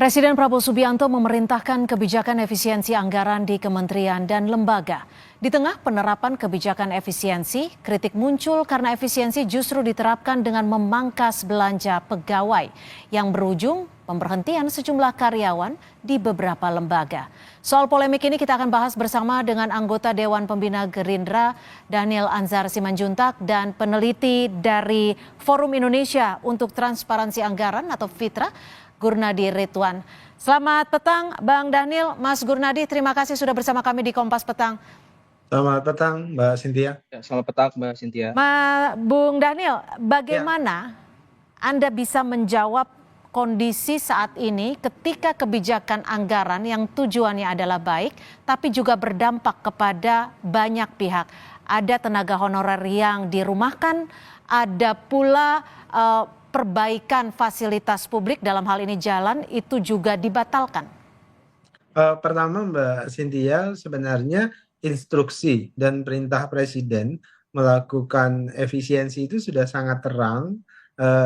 Presiden Prabowo Subianto memerintahkan kebijakan efisiensi anggaran di kementerian dan lembaga. Di tengah penerapan kebijakan efisiensi, kritik muncul karena efisiensi justru diterapkan dengan memangkas belanja pegawai yang berujung pemberhentian sejumlah karyawan di beberapa lembaga. Soal polemik ini kita akan bahas bersama dengan anggota Dewan Pembina Gerindra Daniel Anzar Simanjuntak dan peneliti dari Forum Indonesia untuk Transparansi Anggaran atau FITRA, Gurnadi Ridwan. Selamat petang Bang Daniel, Mas Gurnadi, terima kasih sudah bersama kami di Kompas Petang. Selamat petang, Mbak Cynthia. Ya, selamat petang Mbak Cynthia. Bung Daniel, bagaimana Anda bisa menjawab kondisi saat ini ketika kebijakan anggaran yang tujuannya adalah baik, tapi juga berdampak kepada banyak pihak. Ada tenaga honorer yang dirumahkan, ada pula perbaikan fasilitas publik dalam hal ini jalan itu juga dibatalkan. Pertama Mbak Cynthia, sebenarnya instruksi dan perintah Presiden melakukan efisiensi itu sudah sangat terang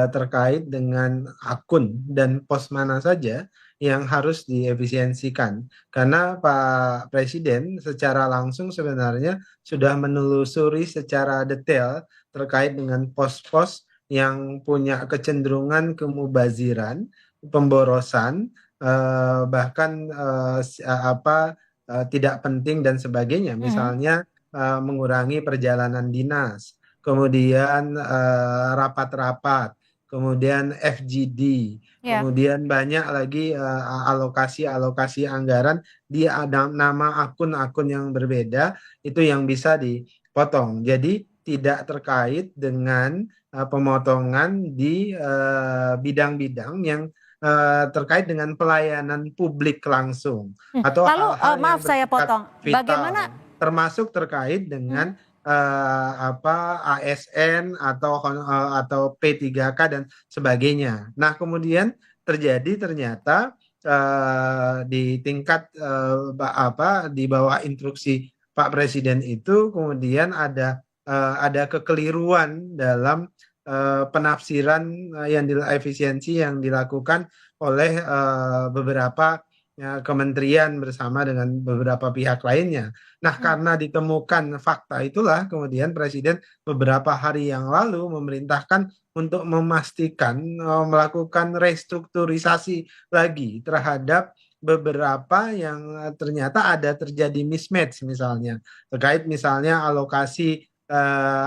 terkait dengan akun dan pos mana saja yang harus diefisiensikan. Karena Pak Presiden secara langsung sebenarnya sudah menelusuri secara detail terkait dengan pos-pos yang punya kecenderungan kemubaziran, pemborosan, bahkan tidak penting dan sebagainya. Misalnya mengurangi perjalanan dinas, kemudian rapat-rapat, kemudian FGD, kemudian banyak lagi alokasi-alokasi anggaran di nama akun-akun yang berbeda itu yang bisa dipotong. Jadi tidak terkait dengan pemotongan di bidang-bidang yang terkait dengan pelayanan publik langsung atau Lalu hal-hal yang maaf saya potong, vital, bagaimana termasuk terkait dengan ASN atau P3K dan sebagainya. Nah, kemudian ternyata di tingkat di bawah instruksi Pak Presiden itu kemudian ada kekeliruan dalam penafsiran efisiensi yang dilakukan oleh beberapa kementerian bersama dengan beberapa pihak lainnya. Nah, karena ditemukan fakta itulah kemudian Presiden beberapa hari yang lalu memerintahkan untuk memastikan melakukan restrukturisasi lagi terhadap beberapa yang ternyata ada terjadi mismatch misalnya terkait misalnya alokasi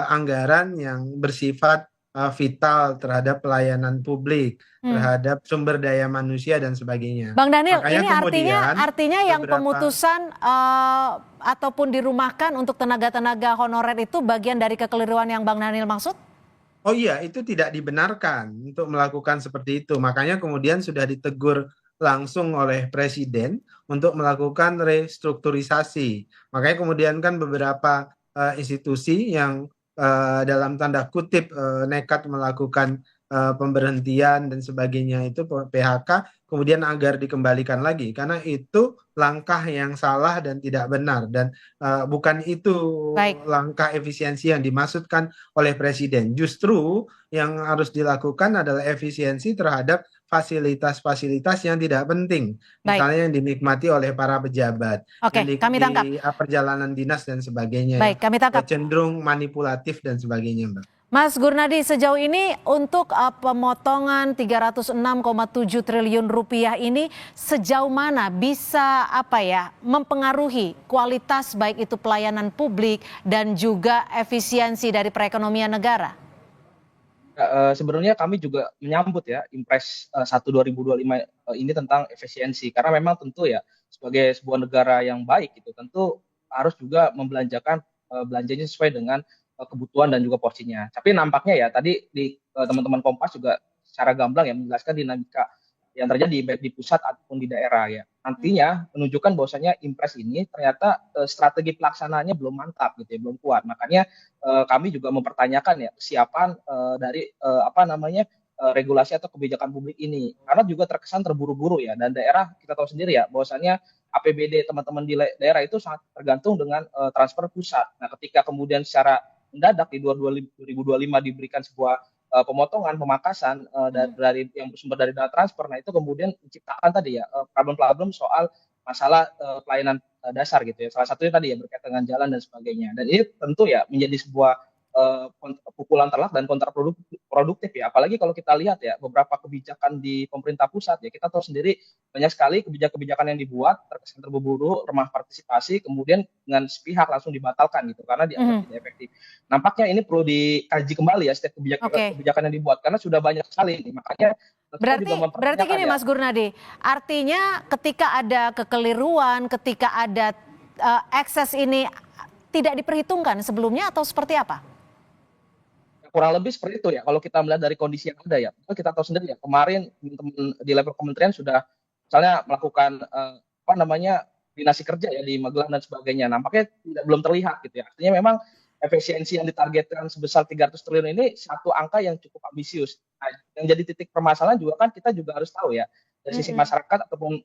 anggaran yang bersifat vital terhadap pelayanan publik, terhadap sumber daya manusia dan sebagainya. Bang Daniel, Makanya ini kemudian artinya yang pemutusan ataupun dirumahkan untuk tenaga-tenaga honorer itu bagian dari kekeliruan yang Bang Daniel maksud? Oh iya, itu tidak dibenarkan untuk melakukan seperti itu. Makanya kemudian sudah ditegur langsung oleh Presiden untuk melakukan restrukturisasi. Makanya kemudian kan beberapa institusi yang dalam tanda kutip nekat melakukan pemberhentian dan sebagainya itu PHK kemudian agar dikembalikan lagi karena itu langkah yang salah dan tidak benar dan bukan itu langkah efisiensi yang dimaksudkan oleh Presiden. Justru yang harus dilakukan adalah efisiensi terhadap fasilitas-fasilitas yang tidak penting, misalnya yang dinikmati oleh para pejabat, Oke, kami tangkap. Perjalanan dinas dan sebagainya, Baik, kami tangkap. cenderung manipulatif dan sebagainya, Mbak. Mas Gurnadi, sejauh ini untuk pemotongan 306,7 triliun rupiah ini sejauh mana bisa mempengaruhi kualitas baik itu pelayanan publik dan juga efisiensi dari perekonomian negara? Sebenarnya kami juga menyambut ya Impres 1 2025 ini tentang efisiensi karena memang tentu ya sebagai sebuah negara yang baik itu tentu harus juga membelanjakan belanjanya sesuai dengan kebutuhan dan juga porsinya. Tapi nampaknya ya tadi di teman-teman Kompas juga secara gamblang ya menjelaskan dinamika yang terjadi baik di pusat ataupun di daerah ya. Nantinya menunjukkan bahwasanya Impres ini ternyata strategi pelaksanaannya belum mantap gitu ya, belum kuat. Makanya kami juga mempertanyakan ya kesiapan dari regulasi atau kebijakan publik ini karena juga terkesan terburu-buru ya dan daerah kita tahu sendiri ya bahwasanya APBD teman-teman di daerah itu sangat tergantung dengan transfer pusat. Nah, ketika kemudian secara mendadak di 2025 diberikan sebuah pemotongan, pemangkasan dari yang bersumber dari dana transfer. Nah, itu kemudian menciptakan tadi ya problem-problem soal masalah pelayanan dasar gitu ya. Salah satunya tadi ya berkaitan dengan jalan dan sebagainya. Dan ini tentu ya menjadi sebuah pukulan telak dan kontraproduktif ya. Apalagi kalau kita lihat ya beberapa kebijakan di pemerintah pusat ya, kita tahu sendiri banyak sekali kebijakan-kebijakan yang dibuat terkesan terburu-buru, remah partisipasi, kemudian dengan sepihak langsung dibatalkan gitu karena dianggap tidak efektif. Nampaknya ini perlu dikaji kembali ya setiap Oke. kebijakan yang dibuat karena sudah banyak sekali nih. Makanya kita juga Berarti gini mempertanyakan ya. Mas Gurnadi, artinya ketika ada kekeliruan, ketika ada ekses ini tidak diperhitungkan sebelumnya atau seperti apa? Kurang lebih seperti itu ya. Kalau kita melihat dari kondisi yang ada ya, kita tahu sendiri ya. Kemarin teman-teman di level kementerian sudah misalnya melakukan apa namanya dinasti kerja ya di Magelang dan sebagainya. Nampaknya belum terlihat gitu ya. Artinya memang efisiensi yang ditargetkan sebesar 300 triliun ini satu angka yang cukup ambisius. Nah, yang jadi titik permasalahan juga kan kita juga harus tahu ya dari sisi masyarakat ataupun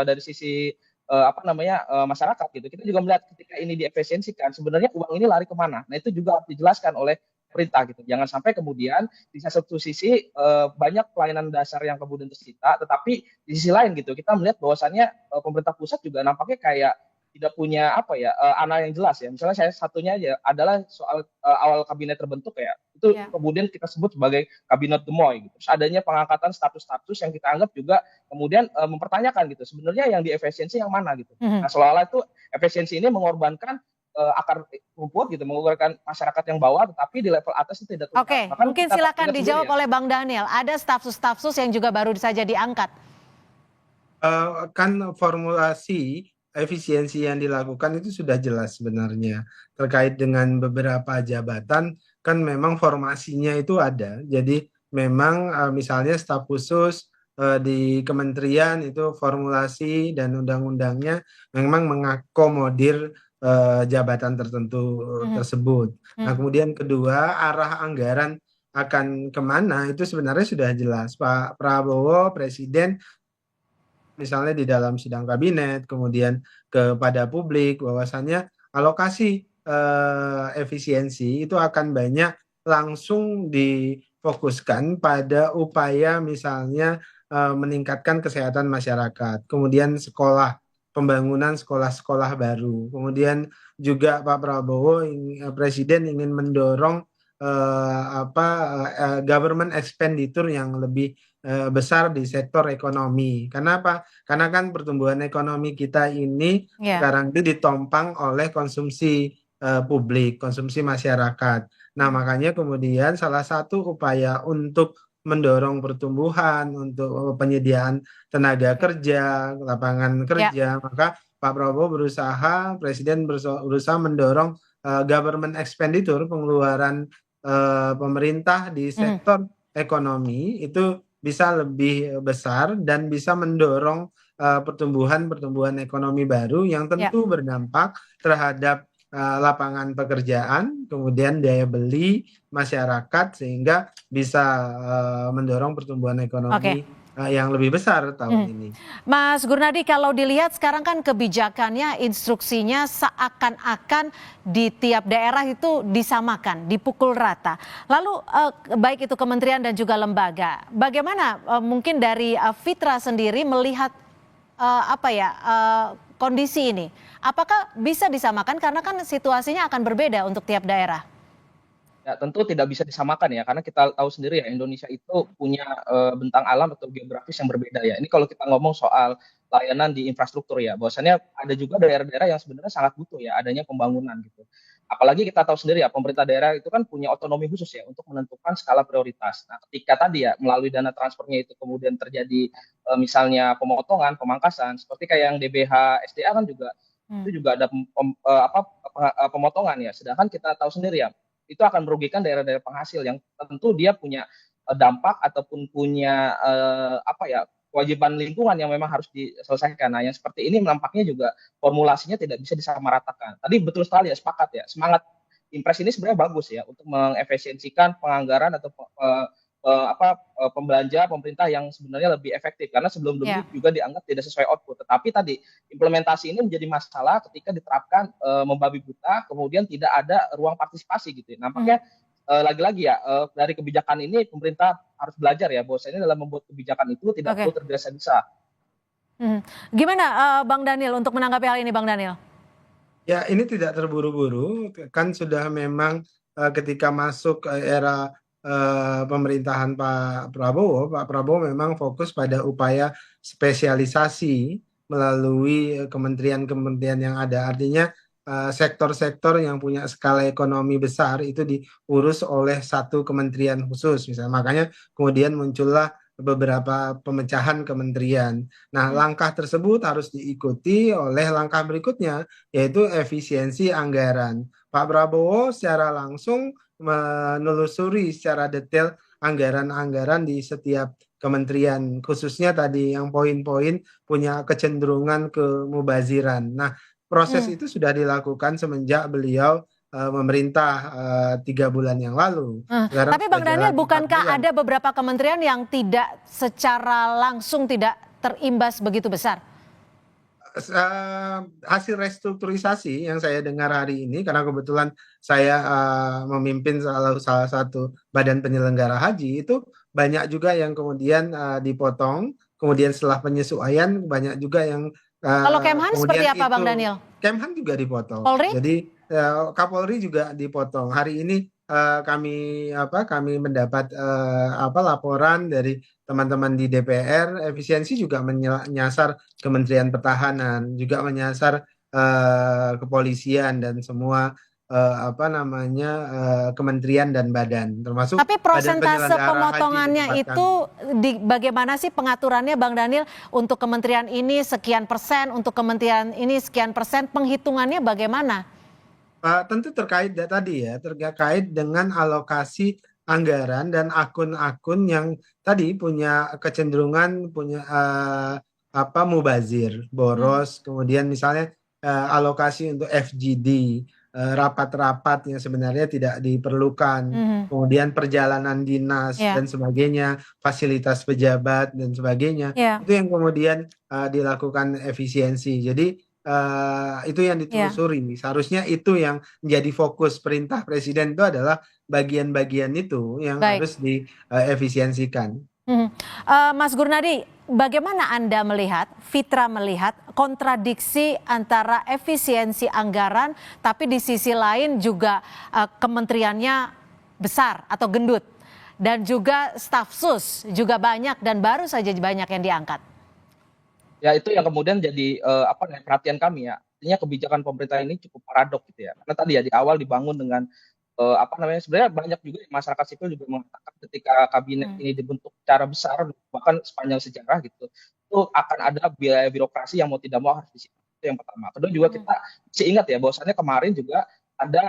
dari sisi apa namanya masyarakat gitu. Kita juga melihat ketika ini diefisiensikan sebenarnya uang ini lari kemana. Nah itu juga harus dijelaskan oleh pemerintah gitu. Jangan sampai kemudian di satu sisi banyak pelayanan dasar yang kemudian tersita, tetapi di sisi lain gitu kita melihat bahwasannya pemerintah pusat juga nampaknya kayak tidak punya apa ya ana yang jelas ya. Misalnya saya satunya aja adalah soal awal kabinet terbentuk ya. Itu kemudian kita sebut sebagai kabinet gemoy gitu. Terus adanya pengangkatan status-status yang kita anggap juga kemudian mempertanyakan gitu. Sebenarnya yang diefisiensi yang mana gitu. Nah, seolah-olah itu efisiensi ini mengorbankan akar rumput gitu, menggunakan masyarakat yang bawah, tetapi di level atas itu tidak tuntas. Oke, mungkin silakan dijawab oleh Bang Daniel. Ada stafsus-stafsus yang juga baru saja diangkat. Kan formulasi efisiensi yang dilakukan itu sudah jelas sebenarnya. Terkait dengan beberapa jabatan, kan memang formasinya itu ada. Jadi memang misalnya staf khusus di kementerian itu formulasi dan undang-undangnya memang mengakomodir jabatan tertentu tersebut. Nah, kemudian kedua, arah anggaran akan kemana itu sebenarnya sudah jelas. Pak Prabowo, Presiden, misalnya di dalam sidang kabinet, kemudian kepada publik, bahwasannya alokasi efisiensi itu akan banyak langsung difokuskan pada upaya misalnya meningkatkan kesehatan masyarakat, kemudian sekolah, pembangunan sekolah-sekolah baru, kemudian juga Pak Prabowo, Presiden ingin mendorong government expenditure yang lebih besar di sektor ekonomi. Kenapa? Karena kan pertumbuhan ekonomi kita ini sekarang itu ditompang oleh konsumsi publik, konsumsi masyarakat. Nah, makanya kemudian salah satu upaya untuk mendorong pertumbuhan, untuk penyediaan tenaga kerja, lapangan kerja, maka Pak Prabowo berusaha, Presiden berusaha mendorong government expenditure, pengeluaran pemerintah di sektor ekonomi itu bisa lebih besar dan bisa mendorong pertumbuhan ekonomi baru yang tentu berdampak terhadap lapangan pekerjaan, kemudian daya beli masyarakat sehingga bisa mendorong pertumbuhan ekonomi yang lebih besar tahun ini. Mas Gurnadi, kalau dilihat sekarang kan kebijakannya, instruksinya seakan-akan di tiap daerah itu disamakan, dipukul rata. Lalu baik itu kementerian dan juga lembaga, bagaimana mungkin dari Fitra sendiri melihat kondisi ini? Apakah bisa disamakan karena kan situasinya akan berbeda untuk tiap daerah? Ya, tentu tidak bisa disamakan ya, karena kita tahu sendiri ya Indonesia itu punya bentang alam atau geografis yang berbeda ya. Ini kalau kita ngomong soal layanan di infrastruktur ya, bahwasannya ada juga daerah-daerah yang sebenarnya sangat butuh ya adanya pembangunan gitu. Apalagi kita tahu sendiri ya pemerintah daerah itu kan punya otonomi khusus ya untuk menentukan skala prioritas. Nah, ketika tadi ya melalui dana transfernya itu kemudian terjadi misalnya pemotongan, pemangkasan, seperti kayak yang DBH SDA kan juga itu juga ada pemotongan ya. Sedangkan kita tahu sendiri ya itu akan merugikan daerah-daerah penghasil yang tentu dia punya dampak ataupun punya kewajiban lingkungan yang memang harus diselesaikan. Nah, yang seperti ini nampaknya juga formulasinya tidak bisa disamaratakan. Tadi betul sekali ya, sepakat ya. Semangat Impres ini sebenarnya bagus ya untuk mengefisiensikan penganggaran atau pembelanja pemerintah yang sebenarnya lebih efektif karena sebelum-sebelumnya juga dianggap tidak sesuai output. Tetapi tadi implementasi ini menjadi masalah ketika diterapkan membabi buta, kemudian tidak ada ruang partisipasi gitu ya. Nampaknya lagi-lagi ya dari kebijakan ini pemerintah harus belajar ya bahwasanya dalam membuat kebijakan itu tidak Oke. perlu tergesa-gesa. Mhm. Gimana Bang Daniel untuk menanggapi hal ini Bang Daniel? Ya, ini tidak terburu-buru, kan sudah memang ketika masuk ke era pemerintahan Pak Prabowo memang fokus pada upaya spesialisasi melalui kementerian-kementerian yang ada. Artinya sektor-sektor yang punya skala ekonomi besar itu diurus oleh satu kementerian khusus, misalnya. Makanya kemudian muncullah beberapa pemecahan kementerian. Nah, Hmm. langkah tersebut harus diikuti oleh langkah berikutnya, yaitu efisiensi anggaran. Pak Prabowo secara langsung menelusuri secara detail anggaran-anggaran di setiap kementerian, khususnya tadi yang poin-poin punya kecenderungan ke mubaziran. Nah, proses Hmm. itu sudah dilakukan semenjak beliau memerintah 3 bulan yang lalu. Sekarang Tapi sudah Bang Daniel, jalan 4 bulan. bukankah ada beberapa kementerian yang tidak secara langsung tidak terimbas begitu besar? Hasil restrukturisasi yang saya dengar hari ini, karena kebetulan saya memimpin salah satu badan penyelenggara haji, itu banyak juga yang kemudian dipotong, kemudian setelah penyesuaian banyak juga yang Kalau Kemhan seperti kemudian apa Bang itu Daniel? Kemhan juga dipotong. Polri? Jadi Kapolri juga dipotong. Hari ini kami mendapat laporan dari teman-teman di DPR, efisiensi juga menyasar Kementerian Pertahanan, juga menyasar kepolisian dan semua kementerian dan badan, termasuk Tapi Badan prosentase Penyelenggara Haji di pemotongannya tempat itu kami. bagaimana sih pengaturannya Bang Daniel? Untuk kementerian ini sekian persen, untuk kementerian ini sekian persen, penghitungannya bagaimana? Tentu terkait dengan alokasi anggaran dan akun-akun yang tadi punya kecenderungan punya mubazir, Hmm. boros, kemudian misalnya alokasi untuk FGD, rapat-rapat yang sebenarnya tidak diperlukan, Mhm. kemudian perjalanan dinas Ya, dan sebagainya, fasilitas pejabat dan sebagainya, ya, itu yang kemudian dilakukan efisiensi. Jadi itu yang ya. ditelusuri. Seharusnya itu yang menjadi fokus perintah presiden, itu adalah bagian-bagian itu yang Baik. harus diefisiensikan. Mhm. Mas Gurnadi, bagaimana Anda melihat, Fitra melihat kontradiksi antara efisiensi anggaran, tapi di sisi lain juga kementeriannya besar atau gendut, dan juga staf sus juga banyak dan baru saja banyak yang diangkat. Ya itu yang kemudian jadi perhatian kami ya. Artinya kebijakan pemerintah ini cukup paradok gitu ya. Karena tadi ya di awal dibangun dengan sebenarnya banyak juga masyarakat sipil juga mengatakan ketika kabinet Hmm. ini dibentuk secara besar bahkan sepanjang sejarah gitu, itu akan ada biaya birokrasi yang mau tidak mau harus disiapkan. Itu yang pertama. Kedua juga Hmm. kita masih ingat ya bahwasannya kemarin juga ada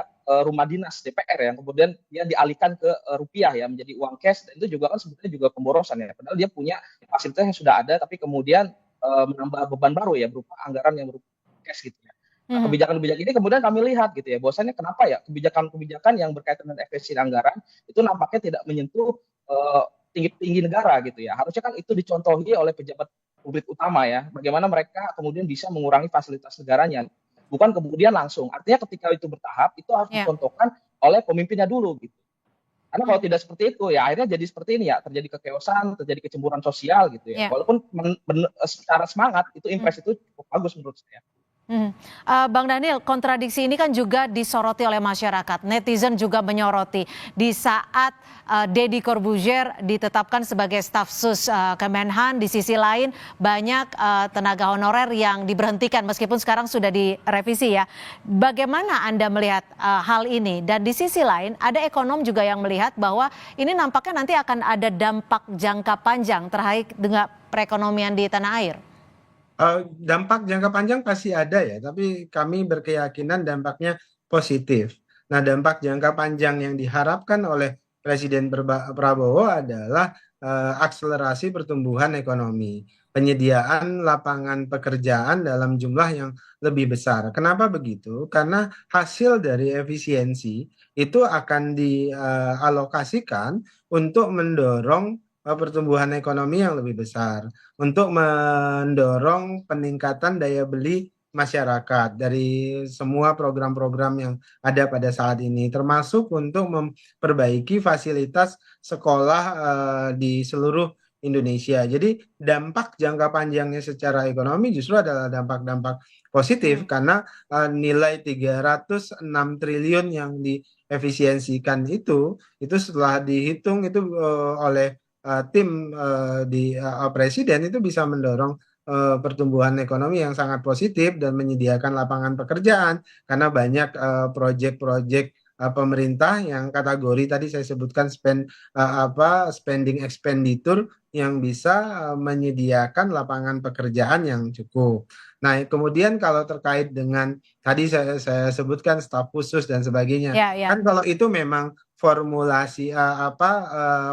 rumah dinas DPR yang kemudian dia dialihkan ke rupiah ya menjadi uang cash, dan itu juga kan sebetulnya juga pemborosan ya. Padahal dia punya fasilitas yang sudah ada tapi kemudian menambah beban baru ya berupa anggaran yang berupa cash gitu ya. Nah, Hmm. kebijakan-kebijakan ini kemudian kami lihat gitu ya, bahwasannya kenapa ya kebijakan-kebijakan yang berkaitan dengan efisiensi anggaran itu nampaknya tidak menyentuh tinggi-tinggi negara gitu ya. Harusnya kan itu dicontohi oleh pejabat publik utama ya, bagaimana mereka kemudian bisa mengurangi fasilitas negaranya. Bukan kemudian langsung. Artinya ketika itu bertahap, itu harus Ya. dicontohkan oleh pemimpinnya dulu gitu. Karena kalau Hmm. tidak seperti itu ya akhirnya jadi seperti ini ya, terjadi kekeosan, terjadi kecemburuan sosial gitu ya. Ya. Walaupun secara semangat itu Hmm. impres itu cukup bagus menurut saya. Mhm. Bang Daniel, kontradiksi ini kan juga disoroti oleh masyarakat. Netizen juga menyoroti di saat Deddy Corbuzier ditetapkan sebagai staf sus Kemenhan, di sisi lain banyak tenaga honorer yang diberhentikan meskipun sekarang sudah direvisi ya. Bagaimana Anda melihat hal ini? Dan di sisi lain ada ekonom juga yang melihat bahwa ini nampaknya nanti akan ada dampak jangka panjang terkait dengan perekonomian di tanah air. Dampak jangka panjang pasti ada ya, tapi kami berkeyakinan dampaknya positif. Nah, dampak jangka panjang yang diharapkan oleh Presiden Prabowo adalah akselerasi pertumbuhan ekonomi, penyediaan lapangan pekerjaan dalam jumlah yang lebih besar. Kenapa begitu? Karena hasil dari efisiensi itu akan dialokasikan untuk mendorong pertumbuhan ekonomi yang lebih besar, untuk mendorong peningkatan daya beli masyarakat, dari semua program-program yang ada pada saat ini, termasuk untuk memperbaiki fasilitas sekolah di seluruh Indonesia. Jadi dampak jangka panjangnya secara ekonomi justru adalah dampak-dampak positif karena nilai 306 triliun yang diefisiensikan itu setelah dihitung itu oleh tim di presiden itu bisa mendorong pertumbuhan ekonomi yang sangat positif dan menyediakan lapangan pekerjaan karena banyak proyek-proyek pemerintah yang kategori tadi saya sebutkan spending expenditure yang bisa menyediakan lapangan pekerjaan yang cukup. Nah, kemudian kalau terkait dengan tadi saya sebutkan staf khusus dan sebagainya, Ya, ya. kan kalau itu memang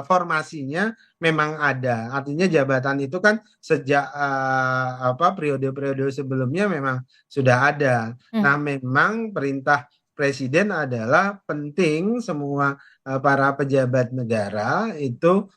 formasinya memang ada. Artinya jabatan itu kan sejak periode-periode sebelumnya memang sudah ada. Nah, memang perintah presiden adalah penting semua para pejabat negara itu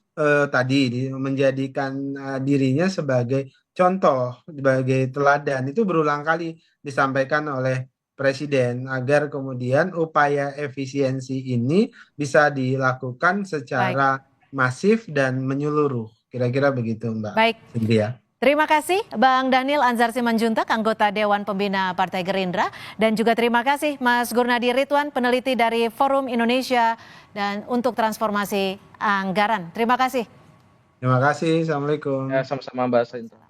tadi menjadikan dirinya sebagai contoh, sebagai teladan. Itu berulang kali disampaikan oleh presiden agar kemudian upaya efisiensi ini bisa dilakukan Baik, secara masif dan menyeluruh. Kira-kira begitu, Mbak baik. Cynthia. Terima kasih Bang Daniel Anzar Simanjuntak, anggota Dewan Pembina Partai Gerindra. Dan juga terima kasih Mas Gurnadi Ridwan, peneliti dari Forum Indonesia dan untuk Transformasi Anggaran. Terima kasih. Terima kasih. Assalamualaikum. Ya, sama-sama Mbak Sainta.